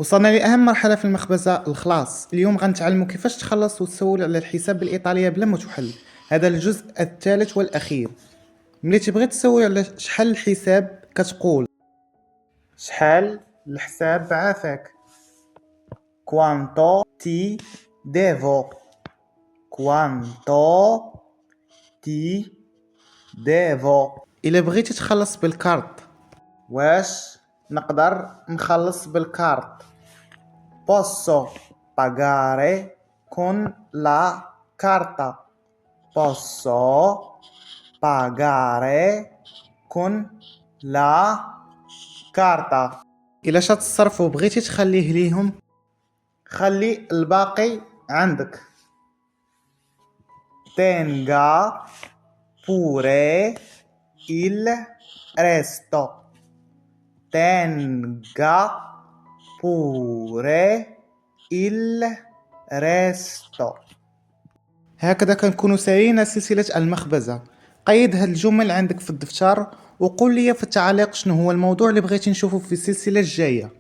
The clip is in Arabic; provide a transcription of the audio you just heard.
وصلنا لأهم مرحلة في المخبزة، الخلاص. اليوم غنتعلموا كيفاش تخلص وتسول على الحساب بالإيطالية بلا ما تحل. هذا الجزء الثالث والأخير. ملي تبغي تسول على شحال الحساب كتقول شحال الحساب عافاك. quanto ti devo quanto ti devo. إلا بغيتي تخلص بالكارت، واش نقدر نخلص بالكارت؟ posso pagare con la carta posso pagare con la carta. إلا شات الصرف وبغيتي تخليه ليهم، خلي الباقي عندك. tenga pure il resto tenga pure il resto. هكذا كنكونوا سالينا سلسلة المخبزة. قيد هاد الجمل عندك في الدفتر وقول لي في التعليق شنو هو الموضوع اللي بغيتي نشوفه في السلسلة الجاية.